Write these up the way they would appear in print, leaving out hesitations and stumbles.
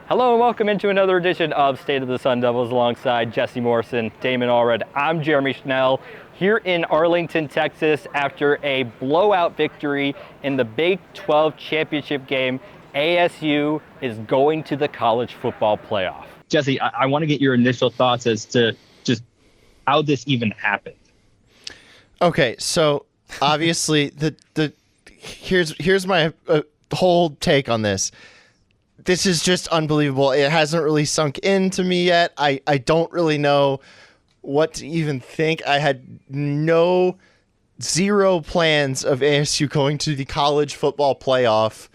Hello and welcome into another edition of State of the Sun Devils alongside Jesse Morrison, Damon Allred. I'm Jeremy Schnell here in Arlington, Texas after a blowout victory in the Big 12 championship game. ASU is going to the college football playoff. Jesse, I want to get your initial thoughts as to just how this even happened. Okay, so obviously here's my whole take on this. This is just unbelievable. It hasn't really sunk into me yet. I don't really know what to even think. I had zero plans of ASU going to the college football playoff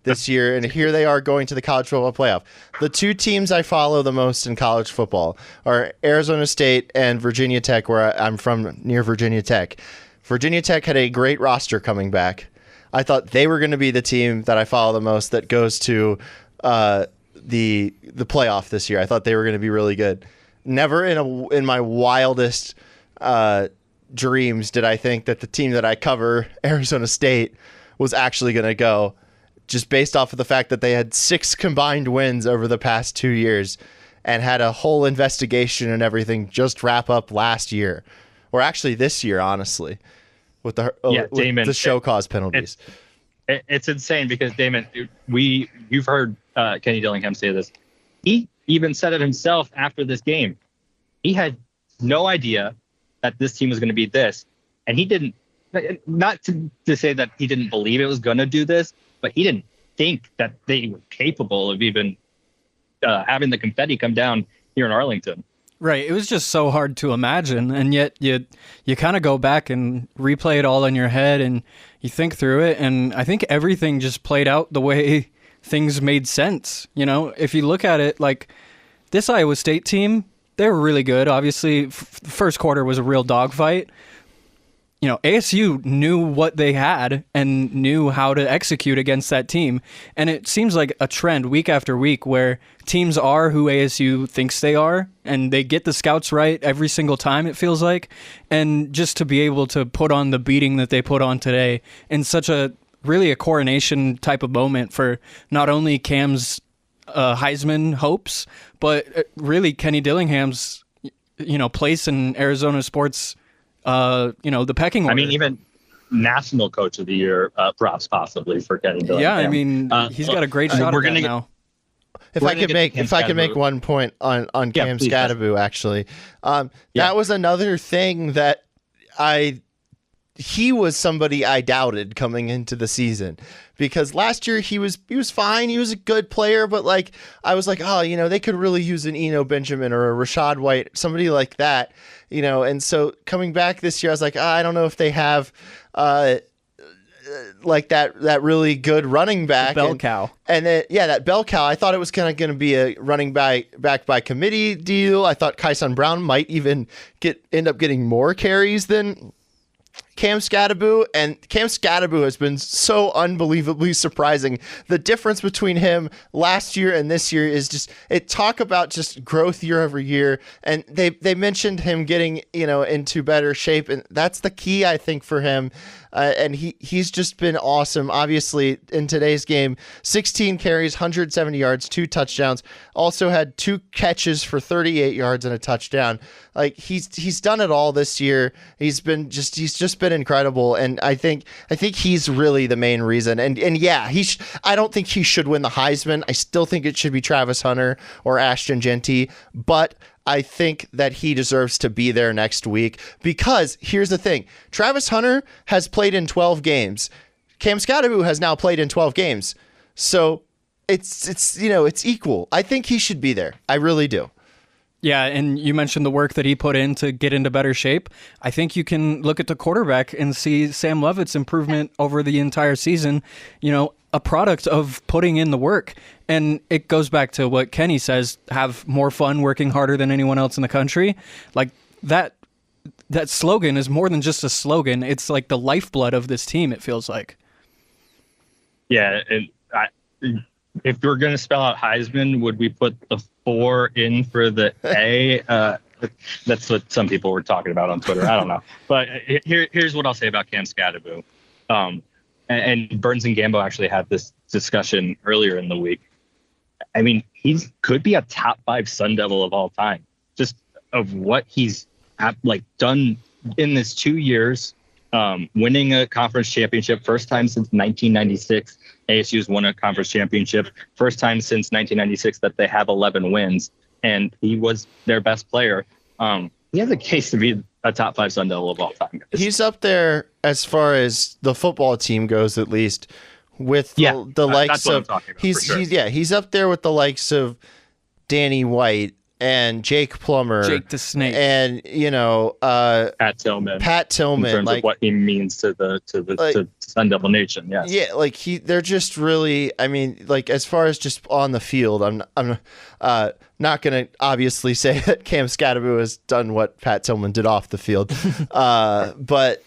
this year, and here they are going to the college football playoff. The two teams I follow the most in college football are Arizona State and Virginia Tech, where I'm from, near Virginia Tech. Virginia Tech had a great roster coming back. I thought they were going to be the team that I follow the most that goes to the playoff this year. I thought they were going to be really good. Never in my wildest dreams did I think that the team that I cover, Arizona State, was actually going to go, just based off of the fact that they had 6 combined wins over the past 2 years and had a whole investigation and everything just wrap up last year, or actually this year, honestly, with the show cause penalties. It's insane because, Damon, you've heard Kenny Dillingham say this. He even said it himself after this game. He had no idea that this team was going to be this. And he didn't, not to say that he didn't believe it was going to do this, but he didn't think that they were capable of even having the confetti come down here in Arlington. Right. It was just so hard to imagine. And yet you kind of go back and replay it all in your head and you think through it. And I think everything just played out the way things made sense. You know, if you look at it, like this Iowa State team, they were really good. Obviously, the first quarter was a real dogfight. You know, ASU knew what they had and knew how to execute against that team. And it seems like a trend week after week where teams are who ASU thinks they are, and they get the scouts right every single time, it feels like. And just to be able to put on the beating that they put on today in such a really a coronation type of moment for not only Cam's Heisman hopes, but really Kenny Dillingham's, place in Arizona sports, the pecking order. I mean, even National Coach of the Year props possibly for Kenny Dillingham. Yeah, I mean, he's got a great shot at that now. If I could make one point on Cam Skattebo, actually, that was another thing that he was somebody I doubted coming into the season, because last year he was fine. He was a good player, but I was like, they could really use an Eno Benjamin or a Rashad White, somebody like that, and so coming back this year, I was like, I don't know if they have like that really good running back. The bell cow. And then, that bell cow, I thought it was kind of going to be a running back by committee deal. I thought Kyson Brown might even end up getting more carries than Cam Skattebo, and Cam Skattebo has been so unbelievably surprising. The difference between him last year and this year is talk about just growth year over year. And they mentioned him getting, into better shape, and that's the key, I think, for him. And he's just been awesome. Obviously, in today's game, 16 carries, 170 yards, 2 touchdowns. Also had 2 catches for 38 yards and a touchdown. He's done it all this year. He's just been incredible, and I think he's really the main reason. And I don't think he should win the Heisman. I still think it should be Travis Hunter or Ashton Jeanty, but I think that he deserves to be there next week, because here's the thing. Travis Hunter has played in 12 games. Cam Skattebo has now played in 12 games. So it's equal. I think he should be there. I really do. Yeah, and you mentioned the work that he put in to get into better shape. I think you can look at the quarterback and see Sam Leavitt's improvement over the entire season, a product of putting in the work. And it goes back to what Kenny says, have more fun working harder than anyone else in the country. Like that slogan is more than just a slogan. It's like the lifeblood of this team, it feels like. Yeah, and if we're going to spell out Heisman, would we put the 4 in for the A? That's what some people were talking about on Twitter. I don't know. But here's what I'll say about Cam Skattebo. And Burns and Gambo actually had this discussion earlier in the week. I mean, he's could be a top 5 Sun Devil of all time, just of what he's done in this 2 years, winning a conference championship, first time since 1996. ASU's won a conference championship, first time since 1996 that they have 11 wins, and he was their best player. He has a case to be a top 5 Sun Devil of all time. He's up there as far as the football team goes, at least, with the likes of he's up there with the likes of Danny White and Jake Plummer, Jake the Snake, and Pat Tillman. In terms of what he means to the Sun Devil Nation. Yes. Yeah, they're just really. I mean, as far as just on the field, I'm not going to obviously say that Cam Skattebo has done what Pat Tillman did off the field, but.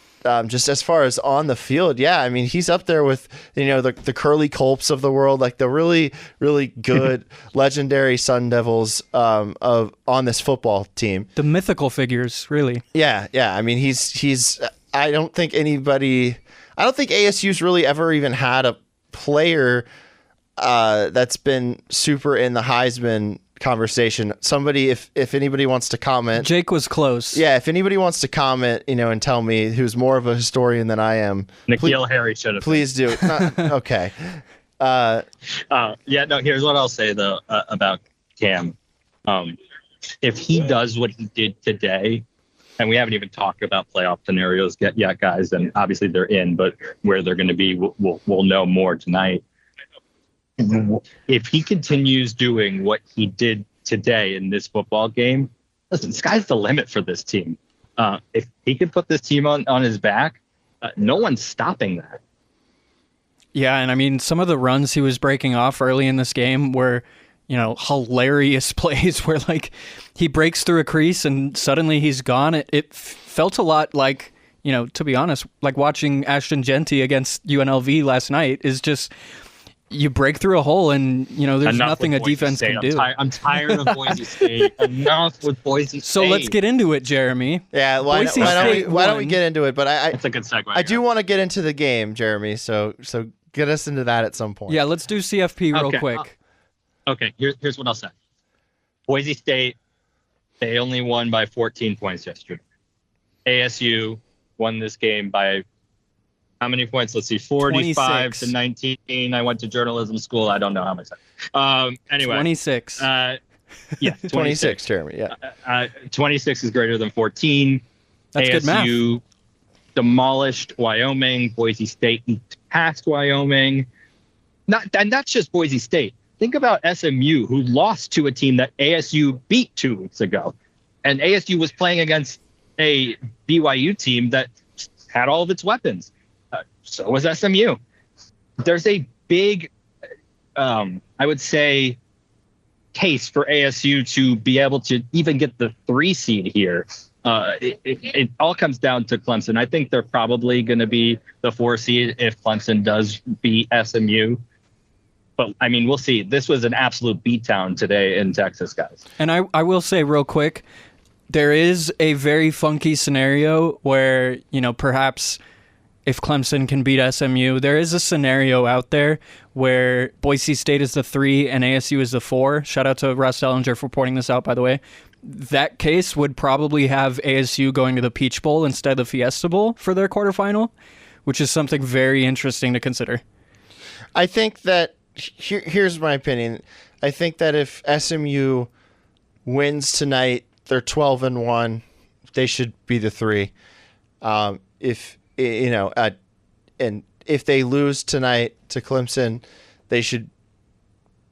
Just as far as on the field, yeah, I mean, he's up there with, the Curly Culps of the world, like the really, really good legendary Sun Devils on this football team. The mythical figures, really. Yeah. I mean, he's. I don't think ASU's really ever even had a player that's been super in the Heisman conversation. Somebody, if anybody wants to comment, Jake was close. Yeah, if anybody wants to comment, and tell me who's more of a historian than I am, N'Keal Harry should have. Please do. Okay. Here's what I'll say though about Cam. If he does what he did today, and we haven't even talked about playoff scenarios yet, guys, and obviously they're in, but where they're going to be, we'll know more tonight. If he continues doing what he did today in this football game, listen, sky's the limit for this team. If he could put this team on his back, no one's stopping that. Yeah, and I mean, some of the runs he was breaking off early in this game were, hilarious plays where, he breaks through a crease and suddenly he's gone. It felt a lot like, to be honest, like watching Ashton Genty against UNLV last night is just... You break through a hole and, there's nothing a defense can do. I'm tired of Boise State. Enough with Boise State. So let's get into it, Jeremy. Yeah, why don't we get into it? But It's a good segue. I do want to get into the game, Jeremy, so get us into that at some point. Yeah, let's do CFP real quick. Okay, here's what I'll say. Boise State, they only won by 14 points yesterday. ASU won this game by... How many points? Let's see, 45 26. to 19. I went to journalism school. I don't know how much. Anyway. 26. 26, Jeremy, yeah. 26 is greater than 14. That's good math. ASU demolished Wyoming. Boise State passed Wyoming. And that's just Boise State. Think about SMU, who lost to a team that ASU beat 2 weeks ago. And ASU was playing against a BYU team that had all of its weapons. So was SMU. There's a big, I would say, case for ASU to be able to even get the 3 seed here. It all comes down to Clemson. I think they're probably going to be the 4 seed if Clemson does beat SMU. But, I mean, we'll see. This was an absolute beatdown today in Texas, guys. And I will say real quick, there is a very funky scenario where, perhaps... If Clemson can beat SMU, there is a scenario out there where Boise State is the 3 and ASU is the 4. Shout out to Russ Ellinger for pointing this out, by the way. That case would probably have ASU going to the Peach Bowl instead of the Fiesta Bowl for their quarterfinal, which is something very interesting to consider. I think that, here's my opinion. I think that if SMU wins tonight, they're 12-1. They should be the 3. And if they lose tonight to Clemson, they should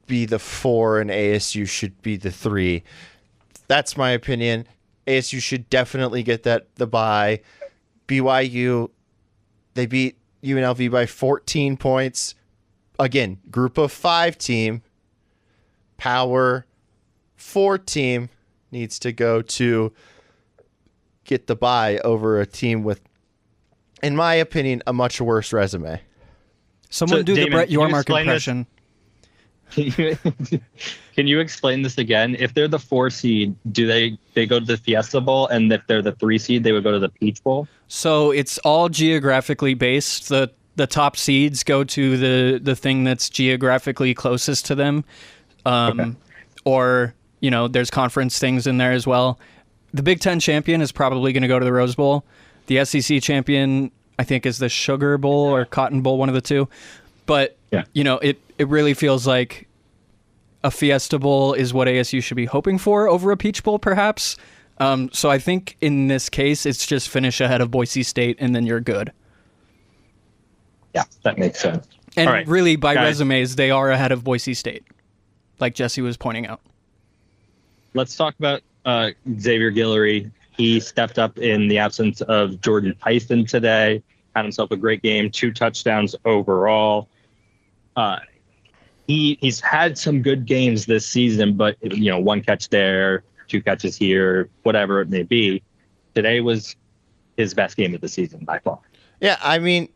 be the 4 and ASU should be the 3. That's my opinion. ASU should definitely get the bye. BYU, they beat UNLV by 14 points. Again, group of 5 team. Power 4 team needs to go to get the bye over a team with, in my opinion, a much worse resume. Someone do Damon, the Brett Yormark impression. Can you explain this again? If they're the 4 seed, do they go to the Fiesta Bowl? And if they're the 3 seed, they would go to the Peach Bowl? So it's all geographically based. The top seeds go to the thing that's geographically closest to them. Or, there's conference things in there as well. The Big Ten champion is probably going to go to the Rose Bowl. The SEC champion, I think, is the Sugar Bowl or Cotton Bowl, one of the two. But, it really feels like a Fiesta Bowl is what ASU should be hoping for over a Peach Bowl, perhaps. So I think in this case, it's just finish ahead of Boise State, and then you're good. Yeah, that makes sense. And really, by resumes, they are ahead of Boise State, like Jesse was pointing out. Let's talk about Xavier Guillory. He stepped up in the absence of Jordan Tyson today, had himself a great game, 2 touchdowns overall. He's had some good games this season, but 1 catch there, 2 catches here, whatever it may be. Today was his best game of the season by far. Yeah, I mean,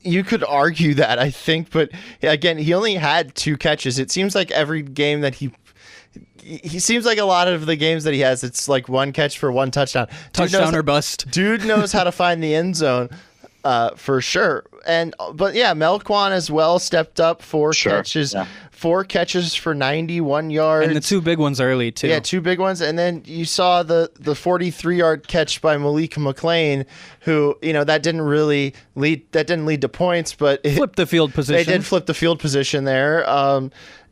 you could argue that, I think, but again, he only had 2 catches. It seems like every game that he seems like a lot of the games that he has, it's like 1 catch for 1 touchdown. Touchdown or bust. Dude knows how to find the end zone, for sure. But Melquan as well stepped up, 4 catches. Yeah. 4 catches for 91 yards. And the 2 big ones early, too. Yeah, 2 big ones. And then you saw the 43-yard catch by Malik McLean, who, that didn't lead to points, but it flipped the field position. They did flip the field position there.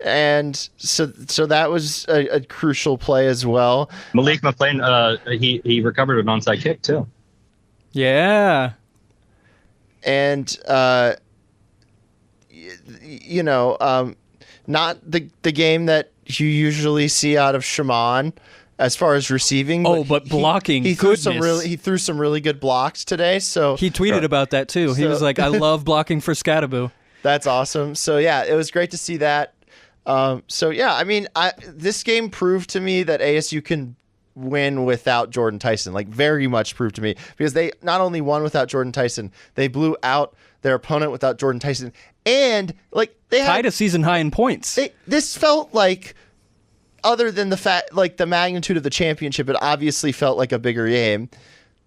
And so that was a crucial play as well. Malik McLean, he recovered an onside kick, too. Yeah. And, not the game that you usually see out of Shaman as far as receiving. But blocking. He threw some really good blocks today. So he tweeted about that too. He was like, "I love blocking for Skattebo." That's awesome. So yeah, it was great to see that. I mean, this game proved to me that ASU can win without Jordan Tyson. Like, very much proved to me, because they not only won without Jordan Tyson, they blew out their opponent without Jordan Tyson, and they tied a season high in points. This felt like, other than the fact, the magnitude of the championship, it obviously felt like a bigger game,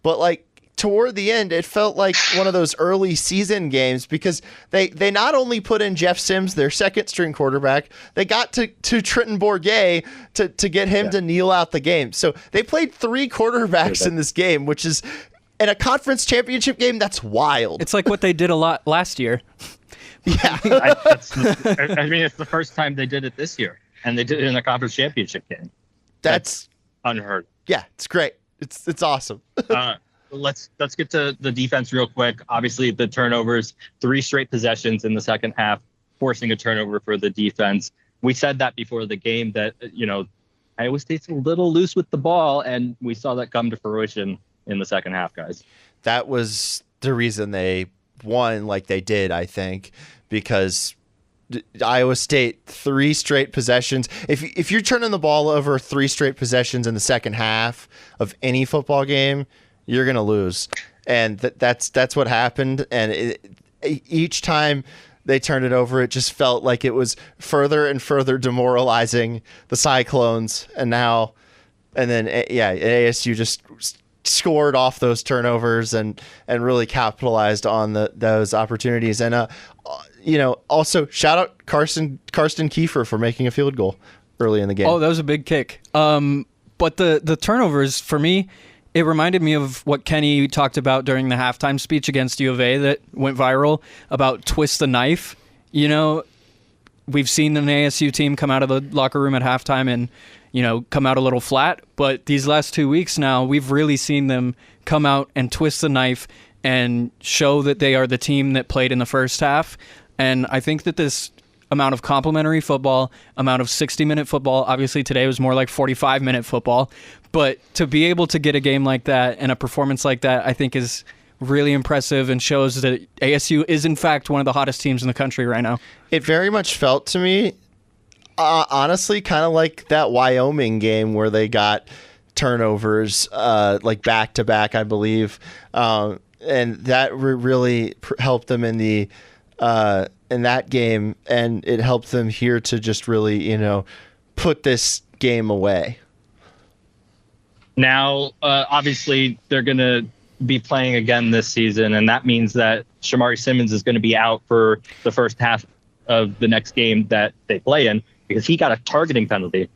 but toward the end, it felt like one of those early season games, because they not only put in Jeff Sims, their second string quarterback, they got to Trenton Bourguet to get him to kneel out the game. So they played 3 quarterbacks in this game, which is, in a conference championship game, that's wild. It's like what they did a lot last year. Yeah. I mean, it's the first time they did it this year, and they did it in a conference championship game. That's unheard. Yeah, it's great. It's awesome. Let's get to the defense real quick. Obviously, the turnovers, 3 straight possessions in the second half, forcing a turnover for the defense. We said that before the game, that Iowa State's a little loose with the ball, and we saw that come to fruition in the second half, guys. That was the reason they won like they did, I think, because Iowa State, 3 straight possessions. If you're turning the ball over 3 straight possessions in the second half of any football game, you're going to lose. And that's what happened. And each time they turned it over, it just felt like it was further and further demoralizing the Cyclones. And then ASU just scored off those turnovers and really capitalized on those opportunities. And also shout out Karsten Kiefer for making a field goal early in the game. Oh, that was a big kick. But the turnovers, for me, it reminded me of what Kenny talked about during the halftime speech against U of A that went viral about twist the knife. We've seen an ASU team come out of the locker room at halftime and come out a little flat, but these last 2 weeks now, we've really seen them come out and twist the knife and show that they are the team that played in the first half. And I think that this amount of complimentary football, amount of 60-minute football, obviously today was more like 45-minute football, but to be able to get a game like that and a performance like that, I think is really impressive and shows that ASU is in fact one of the hottest teams in the country right now. It very much felt to me, honestly, kind of like that Wyoming game where they got turnovers back to back, I believe, and that really helped them in that game, and it helped them here to just really put this game away. Now, obviously, they're going to be playing again this season, and that means that Shamari Simmons is going to be out for the first half of the next game that they play in, because he got a targeting penalty.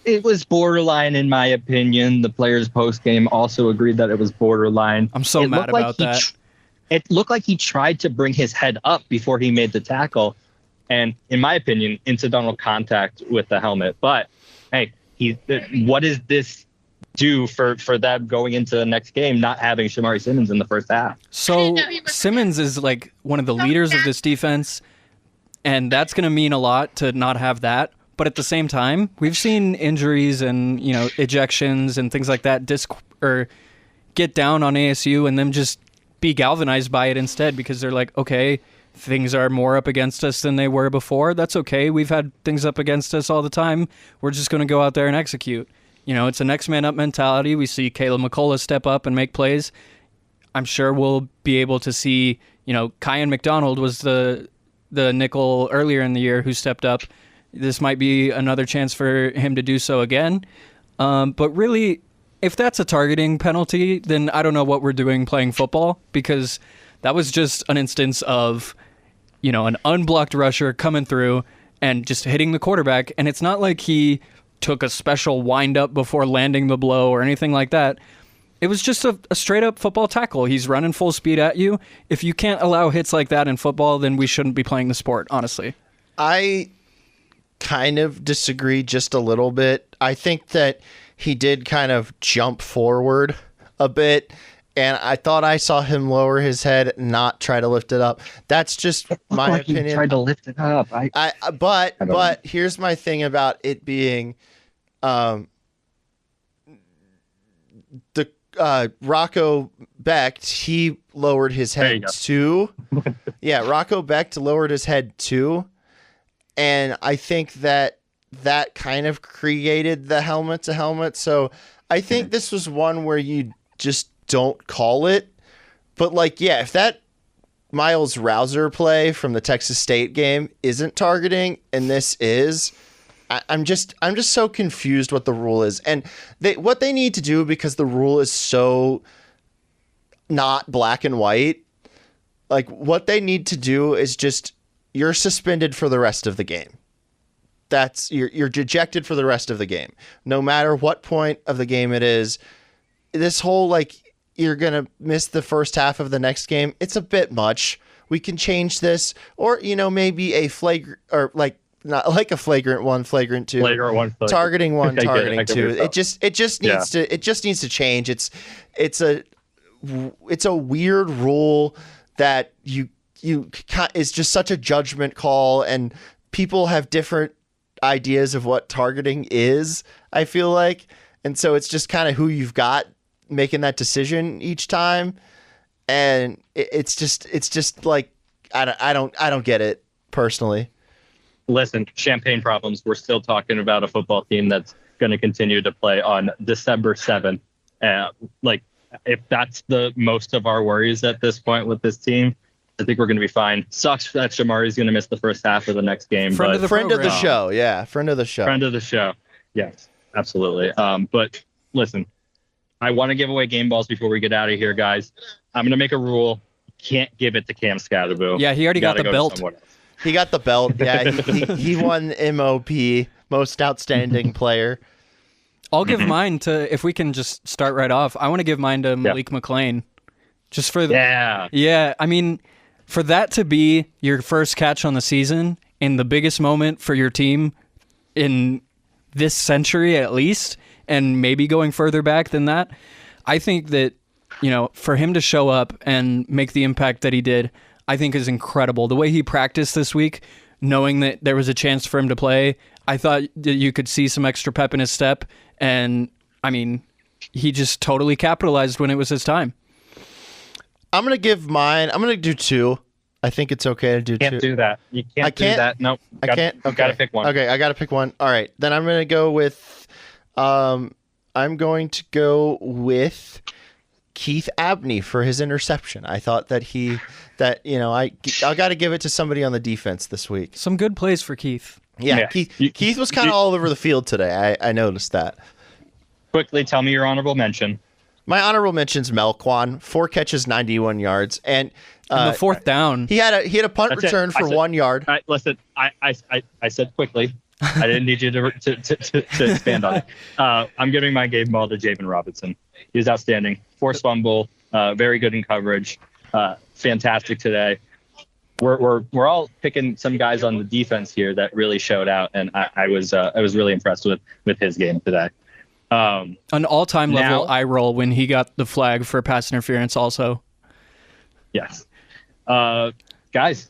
It was borderline, in my opinion. The players post-game also agreed that it was borderline. I'm so mad about that. It looked like he tried to bring his head up before he made the tackle. And in my opinion, incidental contact with the helmet. But, hey, what does this do for them going into the next game, not having Shamari Simmons in the first half? So Simmons is like one of the leaders of this defense, and that's going to mean a lot to not have that. But at the same time, we've seen injuries and, ejections and things like that get down on ASU and them just be galvanized by it instead, because they're like, okay, things are more up against us than they were before. That's okay. We've had things up against us all the time. We're just going to go out there and execute. It's a next man up mentality. We see Caleb McCullough step up and make plays. I'm sure we'll be able to see, Kyan McDonald was the nickel earlier in the year who stepped up. This might be another chance for him to do so again. But really, if that's a targeting penalty, then I don't know what we're doing playing football, because that was just an instance of, an unblocked rusher coming through and just hitting the quarterback. And it's not like he took a special wind up before landing the blow or anything like that. It was just a straight up football tackle. He's running full speed at you. If you can't allow hits like that in football, then we shouldn't be playing the sport, honestly. I kind of disagree just a little bit. I think that he did kind of jump forward a bit, and I thought I saw him lower his head, not try to lift it up. That's just my opinion. He tried to lift it up. But here's my thing about it being the Rocco Becht, he lowered his head too. Yeah, Rocco Becht lowered his head too. And I think that kind of created the helmet to helmet. So I think this was one where you just don't call it. But if that Miles Rouser play from the Texas State game isn't targeting and this is, I'm just so confused what the rule is. And what they need to do, because the rule is so not black and white, what they need to do is just, you're suspended for the rest of the game. That's you're ejected for the rest of the game. No matter what point of the game it is. This whole you're going to miss the first half of the next game, it's a bit much. We can change this, or maybe a flagrant, or not like a flagrant one, flagrant two. Flagrant one, targeting one, targeting two. It just needs to change. It's a weird rule that it's just such a judgment call, and people have different ideas of what targeting is, I feel like. And so it's just kind of who you've got making that decision each time. And it's just I don't get it personally. Listen, champagne problems. We're still talking about a football team that's going to continue to play on December 7th. If that's the most of our worries at this point with this team, I think we're going to be fine. Sucks that Shamari's going to miss the first half of the next game. Friend of the show. Yeah, friend of the show. Friend of the show. Yes, absolutely. But listen, I want to give away game balls before we get out of here, guys. I'm going to make a rule. Can't give it to Cam Skattebo. Yeah, he already got the belt. He got the belt. Yeah, he won MOP, most outstanding player. I'll give mine to, if we can just start right off, I want to give mine to Malik McLean. Just for yeah, I mean, for that to be your first catch on the season in the biggest moment for your team in this century at least, and maybe going further back than that, I think that, for him to show up and make the impact that he did, I think is incredible. The way he practiced this week, knowing that there was a chance for him to play, I thought that you could see some extra pep in his step. And, I mean, he just totally capitalized when it was his time. I'm going to give mine. I'm going to do two. I think it's okay to do two. Can't do that. You can't do that. No, I can't. Okay. Got to pick one. Okay, I got to pick one. All right. Then I'm going to go with Keith Abney for his interception. I thought that I got to give it to somebody on the defense this week. Some good plays for Keith. Yeah. Keith was kind of all over the field today. I noticed that. Quickly, tell me your honorable mention. My honorable mention's Melquan, 4 catches, 91 yards, and the fourth down. He had a punt return for 1 yard. Listen, I said quickly. I didn't need you to expand on it. I'm giving my game ball to Jamin Robinson. He was outstanding. Forced fumble, very good in coverage, fantastic today. We're all picking some guys on the defense here that really showed out, and I was really impressed with his game today. An all-time level eye roll when he got the flag for pass interference also. Yes. Guys,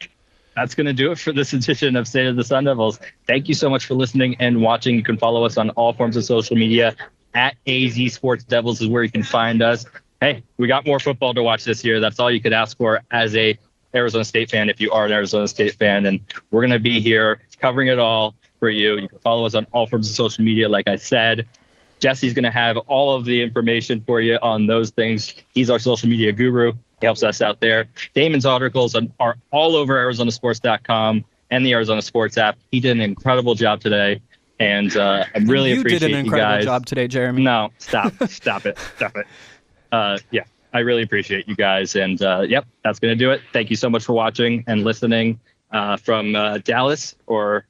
that's going to do it for this edition of State of the Sun Devils. Thank you so much for listening and watching. You can follow us on all forms of social media. At AZ Sports Devils is where you can find us. Hey, we got more football to watch this year. That's all you could ask for as a Arizona State fan if you are an Arizona State fan. And we're going to be here covering it all for you. You can follow us on all forms of social media, like I said. Jesse's going to have all of the information for you on those things. He's our social media guru. He helps us out there. Damon's articles are all over ArizonaSports.com and the Arizona Sports app. He did an incredible job today, and I really appreciate you guys. You did an incredible job today, Jeremy. No, stop it. Yeah, I really appreciate you guys, and yep, that's going to do it. Thank you so much for watching and listening from Dallas or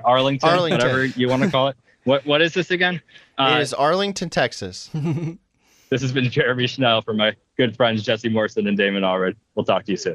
Arlington, whatever you want to call it. What is this again? It is Arlington, Texas. This has been Jeremy Schnell for my good friends Jesse Morrison and Damon Allred. We'll talk to you soon.